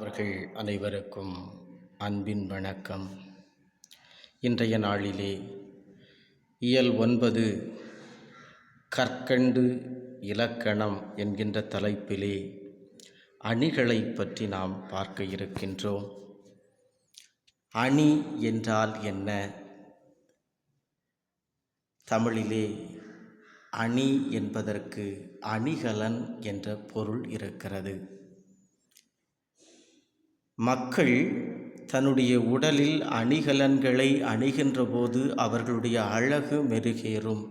மாணவர்கள் அனைவருக்கும் அன்பின் வணக்கம். இன்றைய நாளிலே இயல் 9 கற்கண்டு இலக்கணம் என்கின்ற தலைப்பிலே அணிகளை பற்றி நாம் பார்க்க இருக்கின்றோம். அணி என்றால் என்ன? தமிழிலே அணி என்பதற்கு அணிகலன் என்ற பொருள் இருக்கிறது. மக்கள் தன்னுடைய உடலில் அணிகலன்களை அணிகின்ற போது அவர்களுடைய அழகு மெருகேறும்.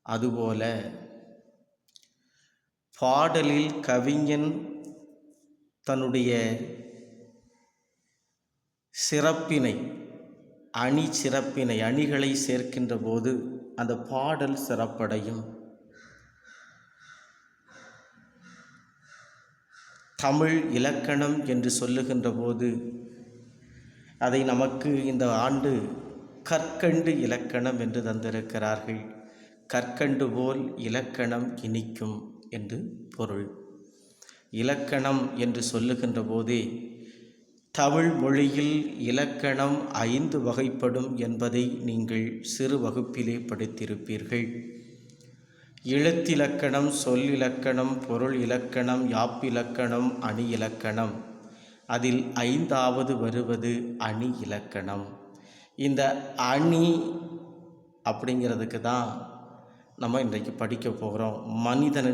அதுபோல பாடலில் கவிஞன் தன்னுடைய சிறப்பினை அணிகளை சேர்க்கின்ற போது அந்த பாடல் சிறப்படையும். தமிழ் இலக்கணம் என்று சொல்லுகின்ற போது அதை நமக்கு இந்த ஆண்டு கற்கண்டு இலக்கணம் என்று தந்திருக்கிறார்கள். கற்கண்டு போல் இலக்கணம் இனிக்கும் என்று பொருள். இலக்கணம் என்று சொல்லுகின்ற போதே தமிழ் மொழியில் இலக்கணம் 5 வகைப்படும் என்பதை நீங்கள் சிறு வகுப்பிலே படித்திருப்பீர்கள். எழுத்திலக்கணம், சொல்லிலக்கணம், பொருள் இலக்கணம், யாப்பிலக்கணம், அணி இலக்கணம். அதில் 5வது வருவது அணி இலக்கணம். இந்த அணி அப்படிங்கிறதுக்கு தான் நம்ம இன்றைக்கு படிக்க போகிறோம். மனிதன்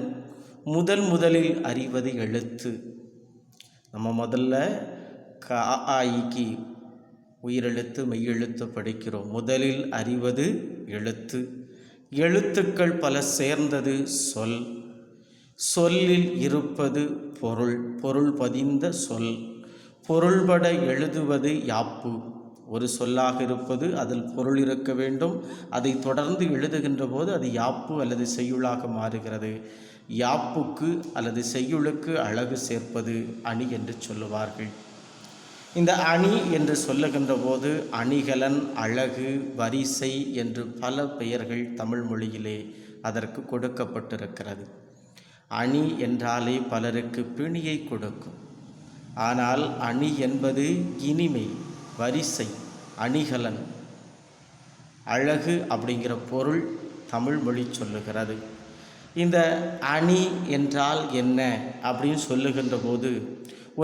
முதலில் அறிவது எழுத்து. நம்ம முதல்ல க-ஆ-இ-கி உயிரெழுத்து மெய்யெழுத்து படிக்கிறோம். முதலில் அறிவது எழுத்து. எழுத்துக்கள் பல சேர்ந்தது சொல். சொல்லில் இருப்பது பொருள். பொருள் பதிந்த சொல். பொருள்பட எழுதுவது யாப்பு. ஒரு சொல்லாக இருப்பது அதில் பொருள் இருக்க வேண்டும். அதை தொடர்ந்து எழுதுகின்ற போது அது யாப்பு அல்லது செய்யுளாக மாறுகிறது. யாப்புக்கு அல்லது செய்யுளுக்கு அழகு சேர்ப்பது அணி என்று சொல்லுவார்கள். இந்த அணி என்று சொல்லுகின்ற போது அணிகலன், அழகு, வரிசை என்று பல பெயர்கள் தமிழ் மொழியிலே அதற்கு கொடுக்கப்பட்டிருக்கிறது. அணி என்றாலே பலருக்கு பிணியை கொடுக்கும். ஆனால் அணி என்பது இனிமை, வரிசை, அணிகலன், அழகு அப்படிங்கிற பொருள் தமிழ் மொழி சொல்லுகிறது. இந்த அணி என்றால் என்ன அப்படின்னு சொல்லுகின்ற போது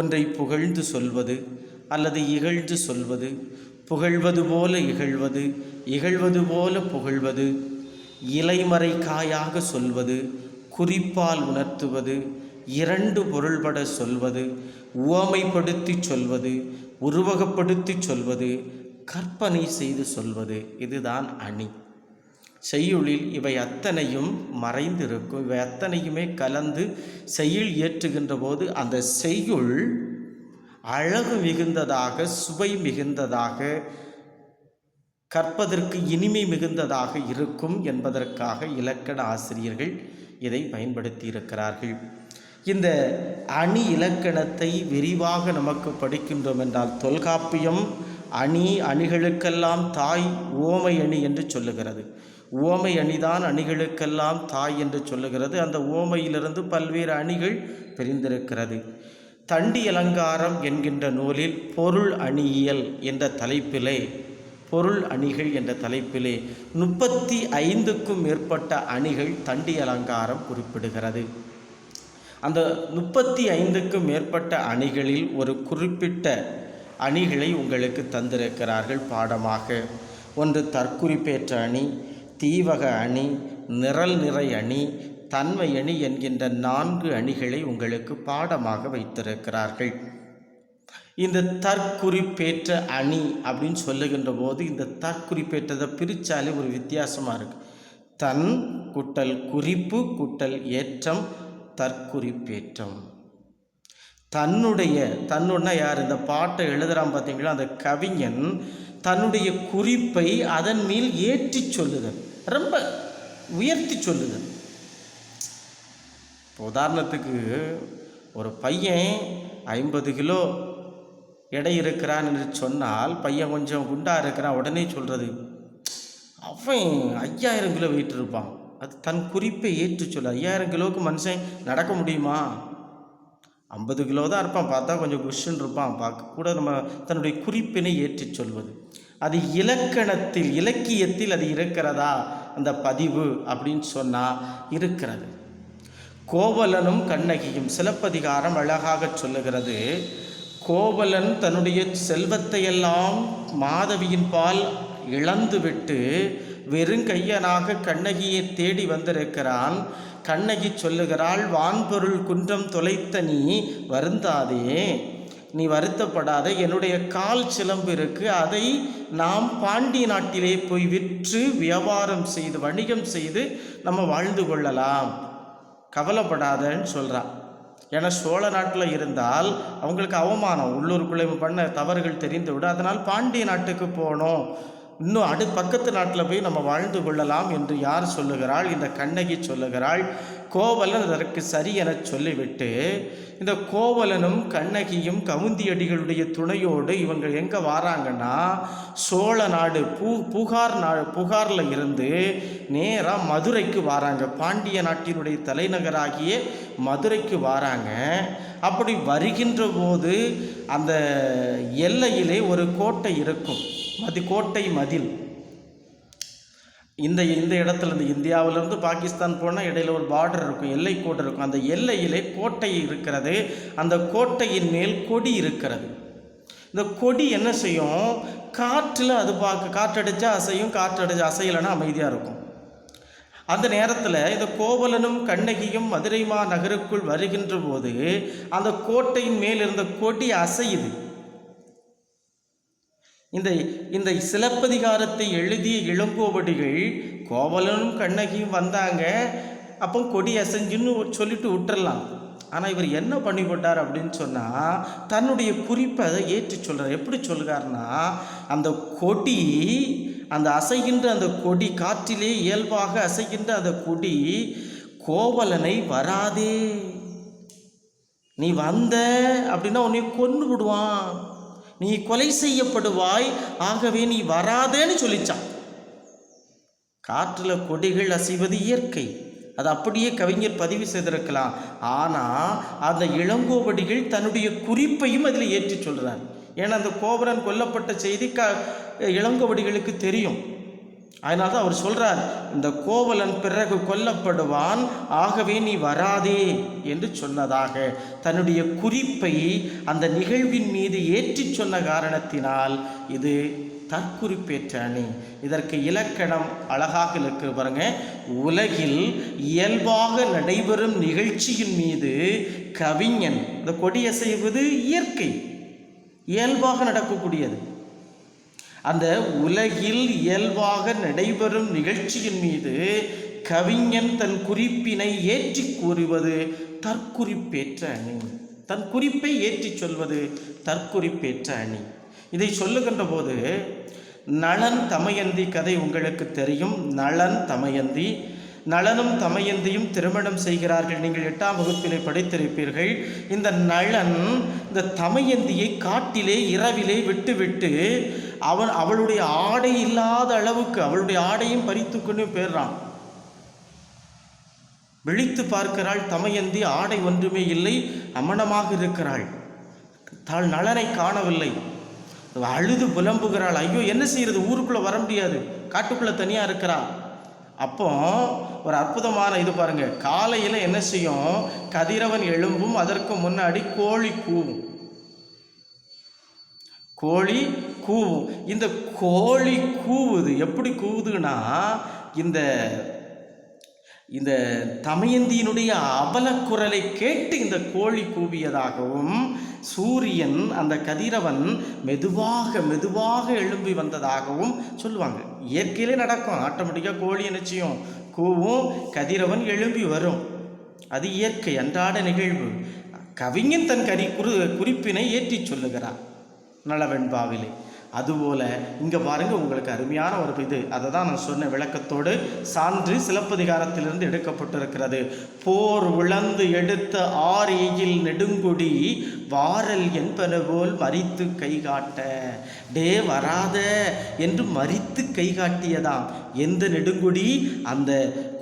ஒன்றை புகழ்ந்து சொல்வது அல்லது இகழ்ந்து சொல்வது, புகழ்வது போல இகழ்வது, இகழ்வது போல புகழ்வது, இலைமறை காயாக சொல்வது, குறிப்பால் உணர்த்துவது, 2 பொருள்பட சொல்வது, உவமைப்படுத்தி சொல்வது, உருவகப்படுத்தி சொல்வது, கற்பனை செய்து சொல்வது, இதுதான் அணி. செய்யுளில் இவை அத்தனையும் மறைந்திருக்கும். இவை அத்தனையுமே கலந்து செய்யுள் இயற்றுகின்ற போது அந்த செய்யுள் அழகு மிகுந்ததாக, சுவை மிகுந்ததாக, கற்பதற்கு இனிமை மிகுந்ததாக இருக்கும் என்பதற்காக இலக்கண ஆசிரியர்கள் இதை பயன்படுத்தி இருக்கிறார்கள். இந்த அணி இலக்கணத்தை விரிவாக நமக்கு படிக்கின்றோம் என்றால் தொல்காப்பியம் அணிகளுக்கெல்லாம் தாய் உவமை அணி என்று சொல்லுகிறது. உவமை அணிதான் அணிகளுக்கெல்லாம் தாய் என்று சொல்லுகிறது. அந்த உவமையிலிருந்து பல்வேறு அணிகள் பிரிந்திருக்கிறது. தண்டி அலங்காரம் என்கின்ற நூலில் பொருள் அணியியல் என்ற தலைப்பிலே, பொருள் அணிகள் என்ற தலைப்பிலே 35க்கும் மேற்பட்ட அணிகள் தண்டி அலங்காரம் குறிப்பிடுகிறது. அந்த 35க்கும் மேற்பட்ட அணிகளில் ஒரு குறிப்பிட்ட அணிகளை உங்களுக்கு தந்திருக்கிறார்கள் பாடமாக. ஒன்று தற்குறிப்பேற்ற அணி, தீவக அணி, நிரல் நிறை அணி, தன்மை அணி என்கின்ற 4 அணிகளை உங்களுக்கு பாடமாக வைத்திருக்கிறார்கள். இந்த தற்குறிப்பேற்ற அணி அப்படின்னு சொல்லுகின்ற போது இந்த தற்குறிப்பேற்றதை பிரித்தாலே ஒரு வித்தியாசமாக இருக்குது. தன் குட்டல் குறிப்பு குட்டல் ஏற்றம் தற்குறிப்பேற்றம். தன்னுடைய யார் இந்த பாட்டை எழுதுகிறான் பார்த்தீங்களா, அந்த கவிஞன் தன்னுடைய குறிப்பை அதன் மேல் ஏற்றி சொல்லுதல், ரொம்ப உயர்த்தி சொல்லுதல். உதாரணத்துக்கு ஒரு பையன் 50 கிலோ எடை இருக்கிறான் என்று சொன்னால் பையன் கொஞ்சம் குண்டாக இருக்கிறான், உடனே சொல்கிறது அவன் 5000 கிலோ வெயிட் இருப்பான். அது தன் குறிப்பை ஏற்று சொல்ல. 5000 கிலோவுக்கு மனுஷன் நடக்க முடியுமா? 50 கிலோ தான் இருப்பான், பார்த்தா கொஞ்சம் குஷ்ஷுன்னு இருப்பான், பார்க்க கூட நம்ம தன்னுடைய குறிப்பினை ஏற்றி சொல்வது. அது இலக்கணத்தில் இலக்கியத்தில் அது இருக்கிறதா அந்த பதிவு அப்படின்னு சொன்னால் இருக்கிறது. கோவலனும் கண்ணகியும் சிலப்பதிகாரம் அழகாக சொல்லுகிறது. கோவலன் தன்னுடைய செல்வத்தையெல்லாம் மாதவியின் பால் இழந்துவிட்டு வெறுங்கையனாக கண்ணகியை தேடி வந்திருக்கிறான். கண்ணகி சொல்லுகிறாள், வான்பொருள் குன்றம் தொலைத்த நீ வருந்தாதே, நீ வருத்தப்படாத, என்னுடைய கால் சிலம்பு இருக்கு, அதை நாம் பாண்டி நாட்டிலே போய் விற்று வியாபாரம் செய்து வணிகம் செய்து நம்ம வாழ்ந்து கொள்ளலாம், கவலைப்படாதன்னு சொல்கிறான். ஏன்னா சோழ நாட்டில் இருந்தால் அவங்களுக்கு அவமானம், உள்ளூருக்குள்ளே பண்ண தவறுகள் தெரிந்து விடும். அதனால் பாண்டிய நாட்டுக்கு போகணும், இன்னும் பக்கத்து நாட்டில் போய் நம்ம வாழ்ந்து கொள்ளலாம் என்று யார் சொல்லுகிறாள்? இந்த கண்ணகி சொல்லுகிறாள். கோவலன் அதற்கு சரி என சொல்லிவிட்டு இந்த கோவலனும் கண்ணகியும் கவுந்தியடிகளுடைய துணையோடு இவங்க எங்கே வராங்கன்னா சோழ நாடு புகாரில் இருந்து நேராக மதுரைக்கு வராங்க. பாண்டிய நாட்டினுடைய தலைநகராகிய மதுரைக்கு வராங்க. அப்படி வருகின்ற போது அந்த எல்லையிலே ஒரு கோட்டை இருக்கும், கோட்டை மதில். இந்த இடத்துல இந்த இந்தியாவிலேருந்து பாகிஸ்தான் போனால் இடையில் ஒரு பார்டர் இருக்கும், எல்லை கோட்டை இருக்கும். அந்த எல்லையிலே கோட்டை இருக்கிறது. அந்த கோட்டையின் மேல் கொடி இருக்கிறது. இந்த கொடி என்ன செய்யும்? காற்றில் அது காற்றடிச்சா அசையும், காற்றடிச்சா அசையலைன்னா அமைதியாக இருக்கும். அந்த நேரத்தில் இந்த கோவலனும் கண்ணகியும் மதுரை நகருக்குள் வருகின்ற போது அந்த கோட்டையின் மேல் இருந்த கொடி அசையுது. இந்த சிலப்பதிகாரத்தை எழுதிய இளங்கோவடிகள் கோவலனும் கண்ணகியும் வந்தாங்க, அப்போ கொடி அசைஞ்சுன்னு சொல்லிட்டு விட்டுறலாம். ஆனால் இவர் என்ன பண்ணி போட்டார் அப்படின்னு சொன்னால் தன்னுடைய குறிப்பை அதை ஏற்றி சொல்கிறார். எப்படி சொல்கிறார்னா, அந்த கொடி, அந்த அசைகின்ற அந்த கொடி, காற்றிலே இயல்பாக அசைகின்ற அந்த கொடி கோவலனை வராதே, நீ வந்த அப்படின்னா உன்னை கொன்று விடுவான், நீ கொலை செய்யப்படுவாய், ஆகவே நீ வராதேன்னு சொல்லிச்சான். காற்றில் கொடிகள் அசைவது இயற்கை, அது அப்படியே கவிஞர் பதிவு செய்திருக்கலாம். ஆனால் அந்த இளங்கோவடிகள் தன்னுடைய குறிப்பையும் அதில் ஏற்றி சொல்கிறார். ஏன்னா அந்த கோவலன் கொல்லப்பட்ட செய்தி இளங்கோவடிகளுக்கு தெரியும். அதனால தான் அவர் சொல்கிறார், இந்த கோவலன் பிறகு கொல்லப்படுவான், ஆகவே நீ வராதே என்று சொன்னதாக தன்னுடைய குறிப்பை அந்த நிகழ்வின் மீது ஏற்றி சொன்ன காரணத்தினால் இது தற்குறிப்பேற்ற அணி. இதற்கு இலக்கணம் அழகாக இருக்கு பாருங்க. உலகில் இயல்பாக நடைபெறும் நிகழ்ச்சியின் மீது கவிஞன், இந்த கொடியசைவது இயற்கை, இயல்பாக நடக்கக்கூடியது. அந்த உலகில் இயல்பாக நடைபெறும் நிகழ்ச்சியின் மீது கவிஞன் தன் குறிப்பினை ஏற்றி கூறுவது தற்குறிப்பேற்ற அணி. தன் குறிப்பை ஏற்றி சொல்வது தற்குறிப்பேற்ற அணி. இதை சொல்லுகின்ற போது நளன் தமயந்தி கதை உங்களுக்கு தெரியும். நளனும் தமயந்தியும் திருமணம் செய்கிறார்கள். நீங்கள் 8ஆம் வகுப்பிலே படித்திருப்பீர்கள். இந்த நளன் இந்த தமயந்தியை காட்டிலே இரவிலே விட்டுவிட்டு அவளுடைய ஆடை இல்லாத அளவுக்கு அவளுடைய ஆடையும் பறித்து கொண்டு போயிடுறான். விழித்து பார்க்கிறாள் தமயந்தி, ஆடை ஒன்றுமே இல்லை, அமனமாக இருக்கிறாள். நளனை காணவில்லை. அழுது புலம்புகிறாள். ஐயோ என்ன செய்யறது, ஊருக்குள்ளே வர முடியாது, காட்டுக்குள்ளே தனியாக இருக்கிறாள். அப்போ ஒரு அற்புதமான இது பாருங்க. காலையில் என்ன செய்யும்? கதிரவன் எழும்பும், அதற்கு முன்னாடி கோழி கூவும். இந்த கோழி கூவுது. எப்படி கூவுதுன்னா, இந்த தமயந்தியினுடைய அவலக்குரலை கேட்டு இந்த கோழி கூவியதாகவும், சூரியன் அந்த கதிரவன் மெதுவாக எழும்பி வந்ததாகவும் சொல்லுவாங்க. இயற்கையிலே நடக்கும். ஆட்டோமேட்டிக்காக கோழி நிச்சயம் கூவும், கதிரவன் எழும்பி வரும். அது இயற்கை, அன்றாட நிகழ்வு. கவிஞன் தன் குறிப்பினை ஏற்றி சொல்லுகிறார் நளவெண்பாவிலே. அதுபோல் இங்கே பாருங்கள், உங்களுக்கு அருமையான ஒரு இது, அதை தான் நான் சொன்ன விளக்கத்தோடு சான்று சிலப்பதிகாரத்திலிருந்து எடுக்கப்பட்டிருக்கிறது. போர் உழந்து எடுத்த ஆரியல் நெடுங்குடி வாரல் என்பன போல் மறித்து கை காட்ட. வராத என்று மறித்து கை காட்டியதாம். எந்த நெடுங்குடி? அந்த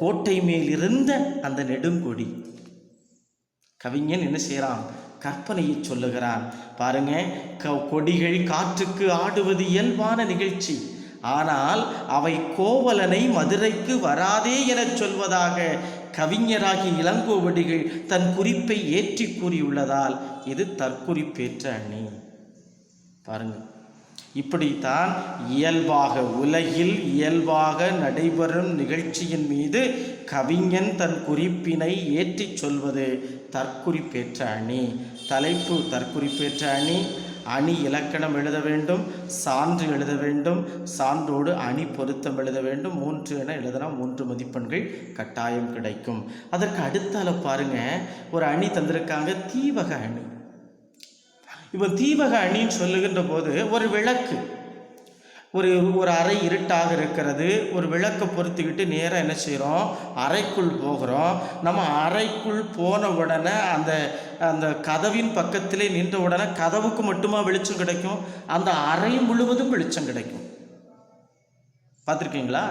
கோட்டை மேல் இருந்த அந்த நெடுங்கொடி. கவிஞன் என்ன செய்கிறான்? கற்பனையை சொல்லுகிறான். பாருங்க, கொடிகள் காற்றுக்கு ஆடுவது இயல்பான நிகழ்ச்சி, ஆனால் அவை கோவலனை மதுரைக்கு வராதே என சொல்வதாக கவிஞராகி இளங்கோவடிகள் தன் குறிப்பை ஏற்றி கூறியுள்ளதால் இது தற்குறிப்பேற்ற அணி. பாருங்க, இப்படித்தான் இயல்பாக உலகில் இயல்பாக நடைபெறும் நிகழ்ச்சியின் மீது கவிஞன் தன் குறிப்பினை ஏற்றி சொல்வது தற்குறிப்பேற்ற அணி. தலைப்பு தற்குறிப்பேற்ற அணி. அணி இலக்கணம் எழுத வேண்டும், சான்று எழுத வேண்டும், சான்றோடு அணி பொருத்தம் எழுத வேண்டும். 3 என எழுதினா 3 மதிப்பெண்கள் கட்டாயம் கிடைக்கும். அதற்கு அடுத்தால பாருங்க, ஒரு அணி தந்திருக்காங்க, தீவக அணி. இப்போ தீவக அணின்னு சொல்லுகின்ற போது ஒரு விளக்கு, ஒரு அறை இருட்டாக இருக்கிறது, ஒரு விளக்கை பொருத்திக்கிட்டு நேராக என்ன செய்கிறோம், அறைக்குள் போகிறோம். நம்ம அறைக்குள் போன உடனே அந்த கதவின் பக்கத்திலே நின்ற உடனே கதவுக்கு மட்டுமா வெளிச்சம் கிடைக்கும், அந்த அறை முழுவதும் வெளிச்சம் கிடைக்கும். பார்த்துருக்கீங்களா?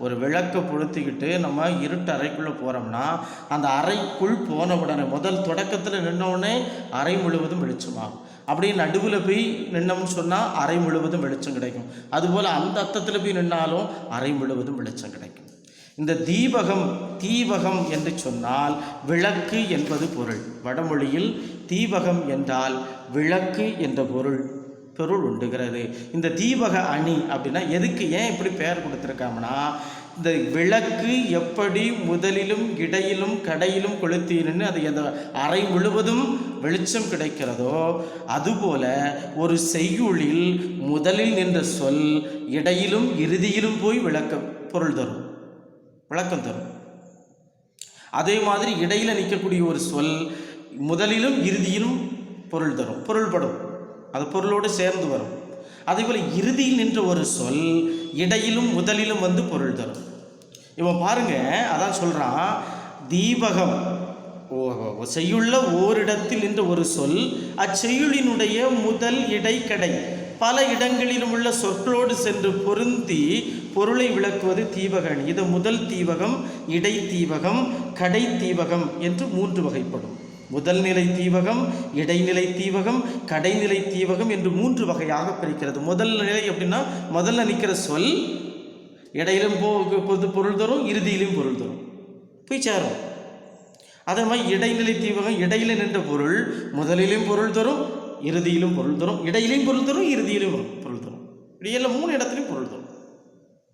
ஒரு விளக்கை பொருத்திக்கிட்டு நம்ம இருட்டு அறைக்குள்ளே போகிறோம்னா அந்த அறைக்குள் போன உடனே முதல் தொடக்கத்தில் நின்னோடனே அறை முழுவதும் வெளிச்சமாகும். அப்படியே நடுவில் போய் நின்னோம்னு சொன்னால் அறை முழுவதும் வெளிச்சம் கிடைக்கும். அதுபோல் அந்த அர்த்தத்தில் போய் நின்னாலும் அறை முழுவதும் வெளிச்சம் கிடைக்கும். இந்த தீவகம் என்று சொன்னால் விளக்கு என்பது பொருள். வடமொழியில் தீவகம் என்றால் விளக்கு என்ற பொருள் உண்டுகிறது. இந்த தீவக அணி அப்படின்னா எதுக்கு, ஏன் இப்படி பெயர் கொடுத்துருக்காங்கன்னா, இந்த விளக்கு எப்படி முதலிலும் இடையிலும் கடையிலும் கொளுத்தின்னு அது அந்த அறை முழுவதும் வெளிச்சம் கிடைக்கிறதோ, அதுபோல ஒரு செய்யுளில் முதலில் நின்ற சொல் இடையிலும் இறுதியிலும் போய் விளக்கம் தரும். அதே மாதிரி இடையில் நிற்கக்கூடிய ஒரு சொல் முதலிலும் இறுதியிலும் பொருள்படும், அது பொருளோடு சேர்ந்து வரும். அதேபோல் இறுதியில் நின்ற ஒரு சொல் இடையிலும் முதலிலும் வந்து பொருள் தரும். இவன் பாருங்க, அதான் சொல்றான், தீபகம் செய்யுள்ள ஓரிடத்தில் நின்ற ஒரு சொல் அச்செய்யுளினுடைய முதல் இடை கடை பல இடங்களிலும் உள்ள சொற்களோடு சென்று பொருந்தி பொருளை விளக்குவது தீவக அணி. இது முதல் தீவகம், இடை தீவகம், கடை தீவகம் என்று 3 வகைப்படும். முதல் நிலை தீவகம், இடைநிலை தீவகம், கடைநிலை தீவகம் என்று 3 வகையாக பிரிக்கிறது. முதல் நிலை அப்படின்னா முதல்ல நிற்கிற சொல் இடையிலும் பொருள் தரும், இறுதியிலும் பொருள் தரும், போய் சேரும். அதே மாதிரி இடைநிலை தீவகம், இடையில நின்ற பொருள் முதலிலும் பொருள் தரும், இறுதியிலும் பொருள் தரும், இடையிலையும் பொருள் தரும், இறுதியிலும் பொருள் தரும். இடையில 3 இடத்துலையும் பொருள் தரும்.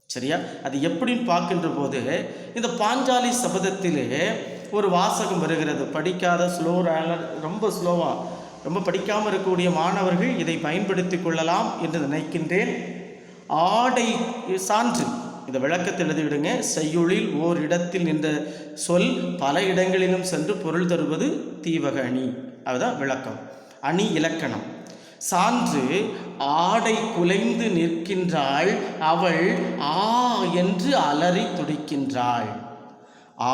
சரியா? அது எப்படின்னு பார்க்கின்ற போது இந்த பாஞ்சாலி சபதத்திலே ஒரு வாசகம் வருகிறது. படிக்காத ரொம்ப ஸ்லோவாக ரொம்ப படிக்காமல் இருக்கக்கூடிய மாணவர்கள் இதை பயன்படுத்தி கொள்ளலாம் என்று நினைக்கின்றேன். ஆடை சான்று, இந்த விளக்கத்தை எழுதிவிடுங்க. செய்யுளில் ஓர் இடத்தில் நின்ற சொல் பல இடங்களிலும் சென்று பொருள் தருவது தீவக அணி. அதுதான் விளக்கம். அணி இலக்கணம். சான்று, ஆடை குலைந்து நிற்கின்றாள் அவள் ஆ என்று அலறி துடிக்கின்றாள்.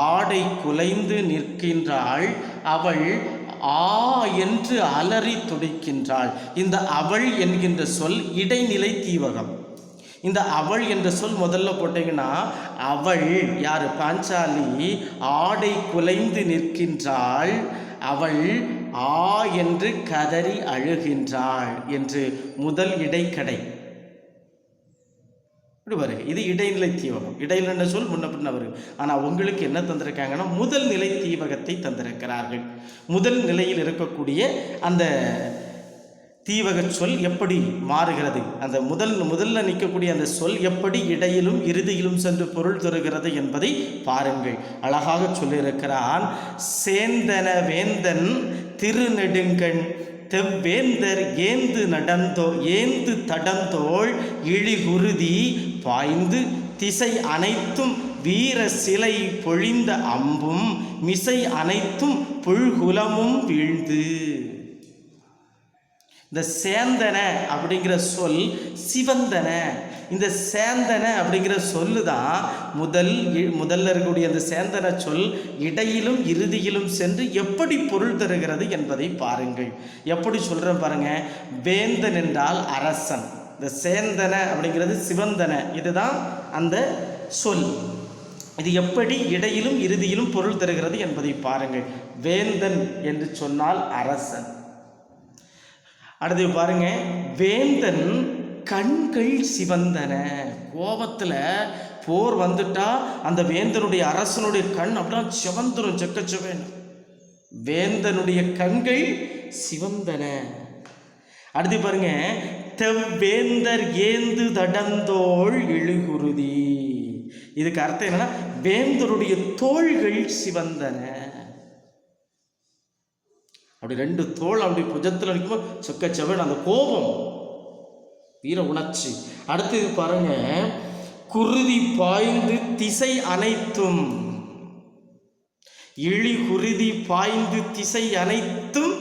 ஆடை குலைந்து நிற்கின்றாள் அவள் ஆ என்று அலறி துடிக்கின்றாள். இந்த அவள் என்கின்ற சொல் இடைநிலை தீவகம். இந்த அவள் என்ற சொல் முதல்ல போட்டீங்கன்னா, அவள் யார், பாஞ்சாலி ஆடை குலைந்து நிற்கின்றாள், அவள் ஆ என்று கதறி அழுகின்றாள் என்று முதல் இடைக்கடை இப்படி வருது. இது இடைநிலை தீவகம். இடைநிலை சொல் முன்ன பின்ன வருது. ஆனால் உங்களுக்கு என்ன தந்திருக்காங்கன்னா முதல் நிலை தீவகத்தை தந்திருக்கிறார்கள். முதல் நிலையில் இருக்கக்கூடிய அந்த தீவக சொல் எப்படி மாறுகிறது, அந்த முதல்ல நிற்கக்கூடிய அந்த சொல் எப்படி இடையிலும் இறுதியிலும் சென்று பொருள் தருகிறது என்பதை பாருங்கள். அழகாக சொல்லியிருக்கிறான். சேந்தன வேந்தன் திருநெடுங்கண் தெவ்வேந்தர் ஏந்து தடந்தோள் இழிகுருதி பாய்ந்து திசை அனைத்தும் வீர சிலை பொழிந்த அம்பும் மிசை அனைத்தும் புல்குலமும் வீழ்ந்து. இந்த சேந்தன அப்படிங்கிற சொல் சிவந்தன. இந்த சேந்தன அப்படிங்கிற சொல்லு தான் முதல்ல இருக்கக்கூடிய அந்த சேந்தன சொல் இடையிலும் இறுதியிலும் சென்று எப்படி பொருள் தருகிறது என்பதை பாருங்கள். எப்படி சொல்கிறேன் பாருங்க. வேந்தன் என்றால் அரசன். இந்த சேந்தன அப்படிங்கிறது சிவந்தன, இதுதான் அந்த சொல். இது எப்படி இடையிலும் இறுதியிலும் பொருள் தருகிறது என்பதை பாருங்கள். வேந்தன் என்று சொன்னால் அரசன். அடுத்து பாருங்க, வேந்தன் கண்கள் சிவந்தன. கோபத்தில் போர் வந்துட்டா அந்த வேந்தனுடைய அரசனுடைய கண் அப்படின்னா சிவந்துரும், செக்கச்சவேன். வேந்தனுடைய கண்கள் சிவந்தன. அடுத்து பாருங்க, தெவ்வேந்தர் ஏந்து தடந்தோள் இழுகுருதி. இதுக்கு அர்த்தம் என்னன்னா, வேந்தருடைய தோள்கள் சிவந்தன. அப்படி 2 தோள் அப்படி புஜத்தில் நிற்கும் சொக்கச்சவன், அந்த கோபம், வீர உணர்ச்சி. அடுத்தது பாருங்க, குருதி பாய்ந்து திசை அனைத்தும். இழி குருதி பாய்ந்து திசை அனைத்தும்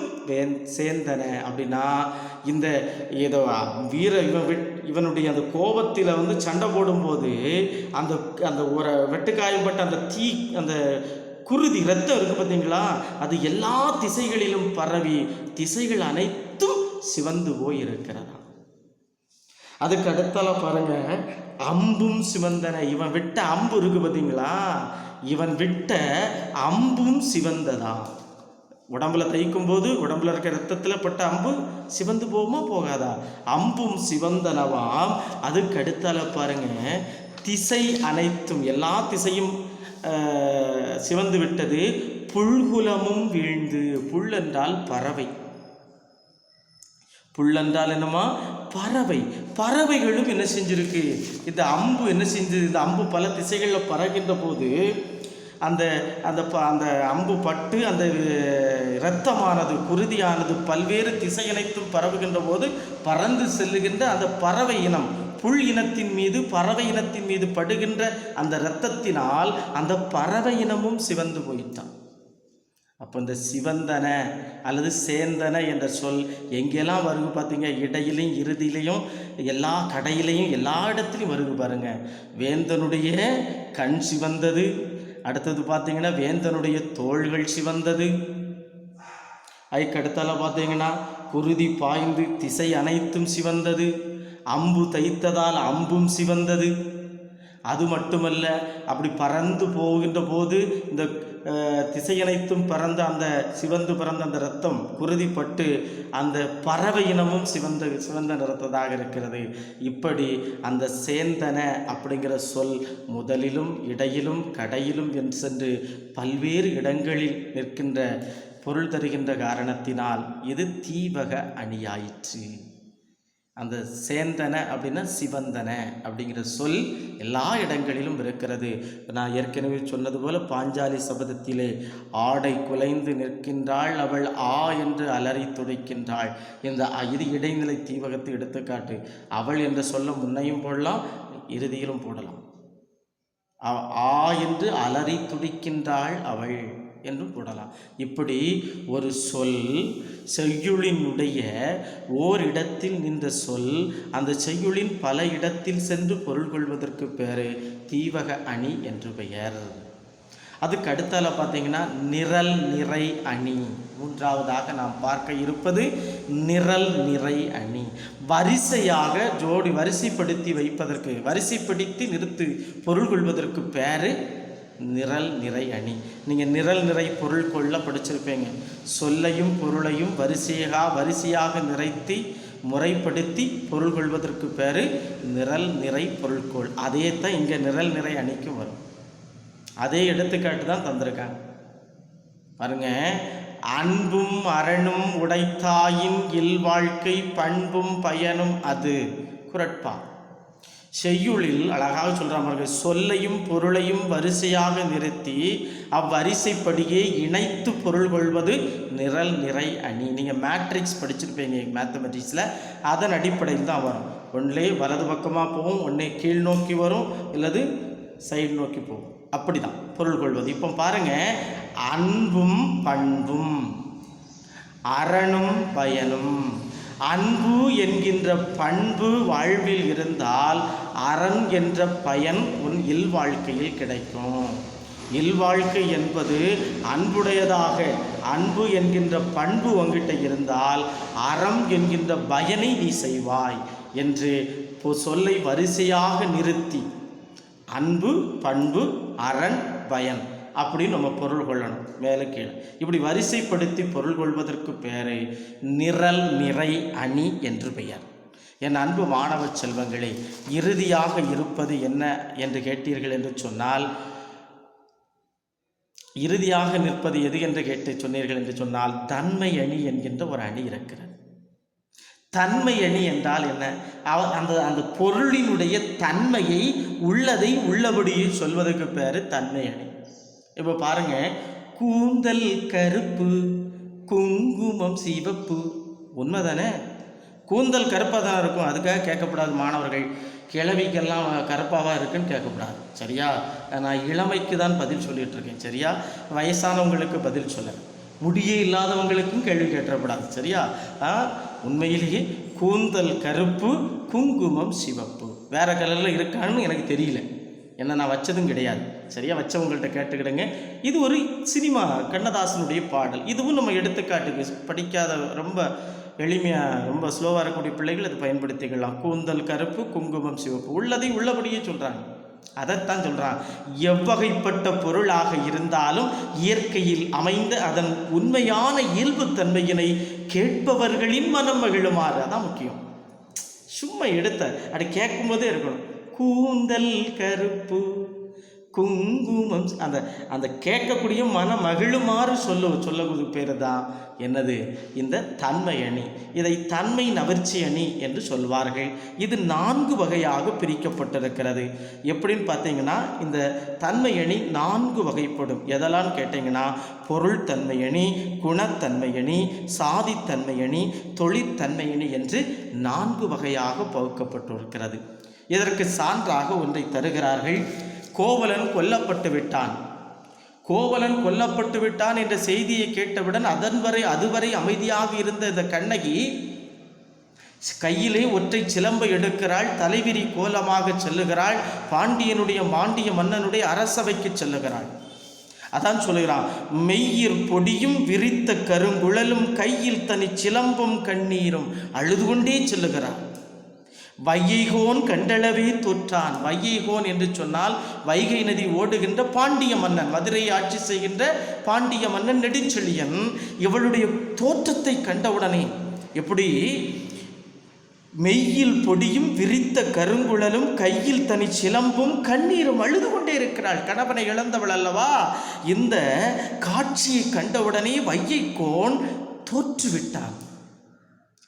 சேந்தன. அப்படின்னா இந்த ஏதோ வீர இவனுடைய அந்த கோபத்தில் சண்டை போடும்போது அந்த அந்த ஒரு வெட்டுக்காயப்பட்ட அந்த அந்த குருதி ரத்தம் இருக்கு பார்த்தீங்களா, அது எல்லா திசைகளிலும் பரவி திசைகள் அனைத்தும் சிவந்து போய் இருக்கிறதா. அதுக்கு அடுத்தால பாருங்க, அம்பும் சிவந்தன. இவன் விட்ட அம்பு இருக்கு பார்த்தீங்களா, இவன் விட்ட அம்பும் சிவந்ததா. உடம்புல தைக்கும் போது உடம்புல இருக்க ரத்தத்தில் பட்ட அம்பு சிவந்து போகுமா போகாதா? அம்பும் சிவந்தனவாம். அதுக்கு அடுத்தால பாருங்க, திசை அனைத்தும், எல்லா திசையும் சிவந்து விட்டது. புல்குலமும் வீழ்ந்து. புல் என்றால் பறவை. புல் என்றால் என்னமா? பறவை. பறவைகளும் என்ன செஞ்சிருக்கு, இந்த அம்பு என்ன செஞ்சது, இந்த அம்பு பல திசைகளில் பறக்கின்ற போது அந்த அந்த அந்த அம்பு பட்டு அந்த இரத்தமானது, குருதியானது பல்வேறு திசை அனைத்தும் பரவுகின்ற போது பறந்து செல்லுகின்ற அந்த பறவை இனம், புல் இனத்தின் மீது பறவை இனத்தின் மீது படுகின்ற அந்த இரத்தத்தினால் அந்த பறவை இனமும் சிவந்து போயிட்டான். அப்போ இந்த சிவந்தன அல்லது சேந்தன என்ற சொல் எங்கெல்லாம் வருது பார்த்தீங்க, இடையிலையும் இறுதியிலையும் எல்லா கடையிலையும் எல்லா இடத்துலையும் வருது பாருங்க. வேந்தனுடைய கண் சிவந்தது. அடுத்தது பார்த்தீங்கன்னா வேந்தனுடைய தோள்கள் சிவந்தது. அதுக்கு அடுத்தால பார்த்தீங்கன்னா குருதி பாய்ந்து திசை அனைத்தும் சிவந்தது. அம்பு தைத்ததால் அம்பும் சிவந்தது. அது மட்டுமல்ல, அப்படி பறந்து போகின்ற போது இந்த திசையனைத்தும் பறந்த அந்த சிவந்து பறந்த அந்த இரத்தம் குருதிப்பட்டு அந்த பறவை இனமும் சிவந்த நிறத்ததாக இருக்கிறது. இப்படி அந்த சேந்தன அப்படிங்கிற சொல் முதலிலும் இடையிலும் கடையிலும் என்று சென்று பல்வேறு இடங்களில் நிற்கின்ற பொருள் தருகின்ற காரணத்தினால் இது தீவக அணியாயிற்று. அந்த சேந்தன அப்படின்னா சிவந்தன அப்படிங்கிற சொல் எல்லா இடங்களிலும் இருக்கிறது. நான் ஏற்கனவே சொன்னது போல பாஞ்சாலி சபதத்திலே ஆடை குலைந்து நிற்கின்றாள் அவள் ஆ என்று அலறி துடைக்கின்றாள். இது இடைநிலை தீவகத்தை எடுத்துக்காட்டு. அவள் என்ற சொல்ல முன்னையும் போடலாம், இறுதியிலும் போடலாம். ஆ என்று அலறி துடிக்கின்றாள் அவள் என்றும் போடலாம். இப்படி ஒரு சொல் செய்யுளினுடைய ஓரிடத்தில் நின்ற சொல் அந்த செய்யுளின் பல இடத்தில் சென்று பொருள் கொள்வதற்கு பேர் தீவக அணி என்று பெயர். அதுக்கு அடுத்தால பார்த்தீங்கன்னா நிரல் நிறை அணி. மூன்றாவதாக நாம் பார்க்க இருப்பது நிரல் நிறை அணி. வரிசையாக ஜோடி வரிசைப்படுத்தி வைப்பதற்கு, வரிசைப்படுத்தி நிறுத்து பொருள் கொள்வதற்கு பேர் நிரல் நிறை அணி. நீங்கள் நிரல் நிறை பொருள் கொள்ள படிச்சிருப்பீங்க. சொல்லையும் பொருளையும் வரிசையாக நிறைத்தி முறைப்படுத்தி பொருள் கொள்வதற்கு பேர் நிரல் நிறை பொருள்கோள். அதே தான் இங்கே நிரல் நிறை அணிக்கும் வரும். அதே எடுத்துக்காட்டு தான் தந்திருக்காங்க பாருங்க. அன்பும் அரணும் உடைத்தாயின் இல்வாழ்க்கை பண்பும் பயனும் அது. குறட்பா. செய்யுளில் அழகாக சொல்கிறாங்க, சொல்லையும் பொருளையும் வரிசையாக நிறுத்தி அவ்வரிசைப்படியே இணைத்து பொருள் கொள்வது நிரல் நிறை அணி. நீங்கள் மேட்ரிக்ஸ் படிச்சிருப்பீங்க மேத்தமெட்டிக்ஸில். அதன் அடிப்படையில் தான் வரும். ஒன்றே வலது பக்கமாக போகும், ஒன்றே கீழ் நோக்கி வரும், இல்லது சைடு நோக்கி போகும். அப்படி தான் பொருள் கொள்வது. இப்போ பாருங்கள், அன்பும் பண்பும் அரணும் பயனும். அன்பு என்கின்ற பண்பு வாழ்வில் இருந்தால் அரண் என்ற பயன் உன் இல்வாழ்க்கையில் கிடைக்கும். இல்வாழ்க்கை என்பது அன்புடையதாக, அன்பு என்கின்ற பண்பு உங்கிட்ட இருந்தால் அறம் என்கின்ற பயனை நீ செய்வாய் என்று சொல்லை வரிசையாக நிறுத்தி அன்பு பண்பு அரண் பயன் அப்படின்னு நம்ம பொருள் கொள்ளணும். மேலே கீழே இப்படி வரிசைப்படுத்தி பொருள் கொள்வதற்கு பேர் நிரல் நிறை அணி என்று பெயர். என் அன்பு மாணவ செல்வங்களே, இறுதியாக இருப்பது என்ன என்று கேட்டீர்கள் என்று சொன்னால், இறுதியாக நிற்பது எது என்று கேட்டு சொன்னீர்கள் என்று சொன்னால், தன்மை அணி என்கின்ற ஒரு அணி இருக்கிறது. தன்மை அணி என்றால் என்ன? அந்த அந்த பொருளினுடைய தன்மையை, உள்ளதை உள்ளபடியே சொல்வதற்கு பேர் தன்மை அணி. இப்போ பாருங்க, கூந்தல் கருப்பு, குங்குமம் சிவப்பு. உண்மைதானே? கூந்தல் கருப்பாக தான் இருக்கும். அதுக்காக கேட்கக்கூடாது மாணவர்கள், கிழவிக்கெல்லாம் கருப்பாக இருக்குன்னு கேட்கக்கூடாது. சரியா? நான் இளமைக்கு தான் பதில் சொல்லிகிட்டு இருக்கேன். சரியா? வயசானவங்களுக்கு பதில் சொல்ல, முடியே இல்லாதவங்களுக்கும் கேள்வி கேட்டக்கூடாது. சரியா? உண்மையிலேயே கூந்தல் கருப்பு, குங்குமம் சிவப்பு. வேறு கலரில் இருக்கான்னு எனக்கு தெரியல, என்ன நான் வச்சதும் கிடையாது. சரியா? வச்சவங்கள்ட்ட கேட்டுக்கிடுங்க. இது ஒரு சினிமா, கண்ணதாசனுடைய பாடல். இதுவும் நம்ம எடுத்துக்காட்டுக்கு படிக்காத, ரொம்ப எளிமையாக, ரொம்ப ஸ்லோவாக இருக்கக்கூடிய பிள்ளைகள் அதை பயன்படுத்திக்கலாம். கூந்தல் கருப்பு, குங்குமம் சிவப்பு. உள்ளதை உள்ளபடியே சொல்கிறாங்க. அதைத்தான் சொல்கிறான். எவ்வகைப்பட்ட பொருளாக இருந்தாலும் இயற்கையில் அமைந்த அதன் உண்மையான இயல்புத்தன்மையினை கேட்பவர்களின் மனம் மகிழுமாறு. அதான் முக்கியம். சும்மா எடுத்த அப்படி கேட்கும்போதே இருக்கணும். கூந்தல் கருப்பு, குங்குமம், அந்த அந்த கேட்கக்கூடிய மன மகிழுமாறு சொல்லக்கூடிய பேர் தான் என்னது? இந்த தன்மை அணி. இதை தன்மை நவிர்ச்சி அணி என்று சொல்வார்கள். இது 4 வகையாக பிரிக்கப்பட்டிருக்கிறது. எப்படின்னு பார்த்தீங்கன்னா, இந்த தன்மை அணி 4 வகைப்படும். எதெல்லாம் கேட்டிங்கன்னா, பொருள் தன்மை அணி, குணத்தன்மை அணி, சாதித்தன்மை அணி, தொழிற்தன்மை அணி என்று 4 வகையாக பகுக்கப்பட்டிருக்கிறது. இதற்கு சான்றாக ஒன்றை தருகிறார்கள். கோவலன் கொல்லப்பட்டு விட்டான். கோவலன் கொல்லப்பட்டு விட்டான் என்ற செய்தியை கேட்டவுடன் அதுவரை அமைதியாக இருந்த இந்த கண்ணகி கையிலே ஒற்றை சிலம்பை எடுக்கிறாள். தலைவிரி கோலமாக செல்லுகிறாள். மாண்டிய மன்னனுடைய அரசவைக்கு செல்லுகிறாள். அதான் சொல்லுகிறான், மெய்யிற் பொடியும் விரித்த கருங்குழலும் கையில் தனி சிலம்பும் கண்ணீரும் அழுது கொண்டே செல்லுகிறான். வையைகோன் கண்டளவே தோற்றான். வையைகோன் என்று சொன்னால் வைகை நதி ஓடுகின்ற பாண்டிய மன்னன், மதுரையை ஆட்சி செய்கின்ற பாண்டிய மன்னன் நெடுஞ்செழியன். இவளுடைய தோற்றத்தை கண்டவுடனே, எப்படி மெய்யில் பொடியும் விரித்த கருங்குழலும் கையில் தனி சிலம்பும் கண்ணீரும் அழுது கொண்டே இருக்கிறாள். கணவனை இழந்தவள் அல்லவா? இந்த காட்சியை கண்டவுடனே வையைகோன் தோற்றுவிட்டான்.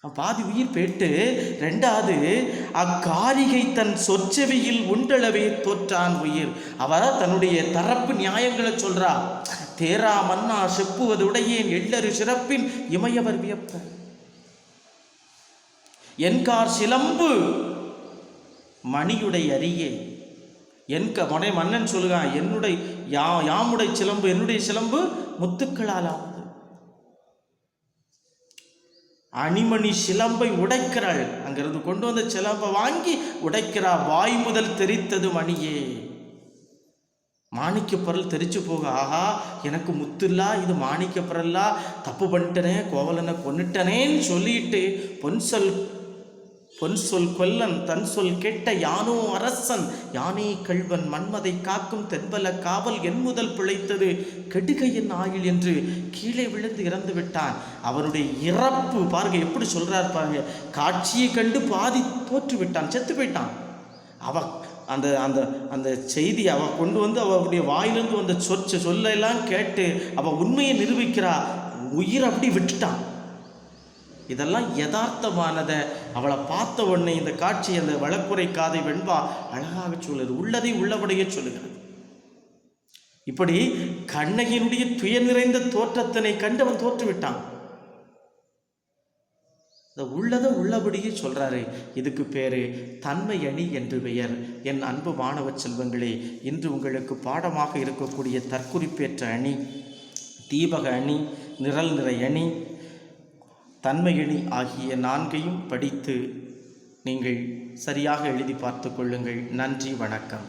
பாதி உயிர் போயிட்டு, 2வது அக்காரிகை தன் சொற்செவியில் உண்டளவே தோற்றான் உயிர். அவ தன்னுடைய தரப்பு நியாயங்களை சொல்றா. தேரா மன்னா செப்புவது உடையேன் எள்ளரு சிறப்பின் இமையவர் வியப்ப, என்கார் சிலம்பு மணியுடை அரியே. மன்னன் சொல்லுகான், யாமுடைய சிலம்பு, என்னுடைய சிலம்பு முத்துக்களாலாம். அணிமணி சிலம்பை உடைக்கிறாள். அங்கிருந்து கொண்டு வந்த சிலம்பை வாங்கி உடைக்கிறாள். வாய் முதல் தெரித்தது மணியே. மாணிக்க பொருள் தெரிச்சு போக, ஆஹா எனக்கு முத்துல்லா, இது மாணிக்க பொருளா, தப்பு பண்ணிட்டனே, கோவலனை கொன்னுட்டனேன்னு சொல்லிட்டு பொன் சொல் கொல்லன் தன் சொல் கெட்ட யானோ அரசன் யானே கள்வன் மன்மதை காக்கும் தென்பல காவல் என் முதல் பிழைத்தது கெடுகையின் ஆயுள் என்று கீழே விழுந்து இறந்து விட்டான். அவனுடைய இறப்பு பாருங்க, எப்படி சொல்றாரு பாருங்க. காட்சியை கண்டு பாதி தோற்று விட்டான், செத்து போயிட்டான். அவ அந்த அந்த அந்த செய்தி அவ கொண்டு வந்து அவருடைய வாயிலிருந்து வந்த சொல்லெல்லாம் கேட்டு அவ உண்மையை நிரூபிக்கிறா. உயிர் அப்படி விட்டுட்டான். இதெல்லாம் யதார்த்தமானதை அவளை பார்த்த உடனே இந்த காட்சி, அந்த வழக்குரை காதை வெண்பா அழகாக சொல்லுது. உள்ளதை உள்ளபடியே சொல்லுகிறது. இப்படி கண்ணகியினுடைய துயர் நிறைந்த தோற்றத்தினை கண்டு அவன் தோற்றுவிட்டான். உள்ளதை உள்ளபடியே சொல்றாரு. இதுக்கு பேரு தன்மை அணி என்று பெயர். என் அன்பு மாணவ செல்வங்களே, இன்று உங்களுக்கு பாடமாக இருக்கக்கூடிய தற்குறிப்பேற்ற அணி, தீபக அணி, நிரல் நிறை அணி, தன்மை அணி ஆகிய 4ஐயும் படித்து நீங்கள் சரியாக எழுதி பார்த்து கொள்ளுங்கள். நன்றி, வணக்கம்.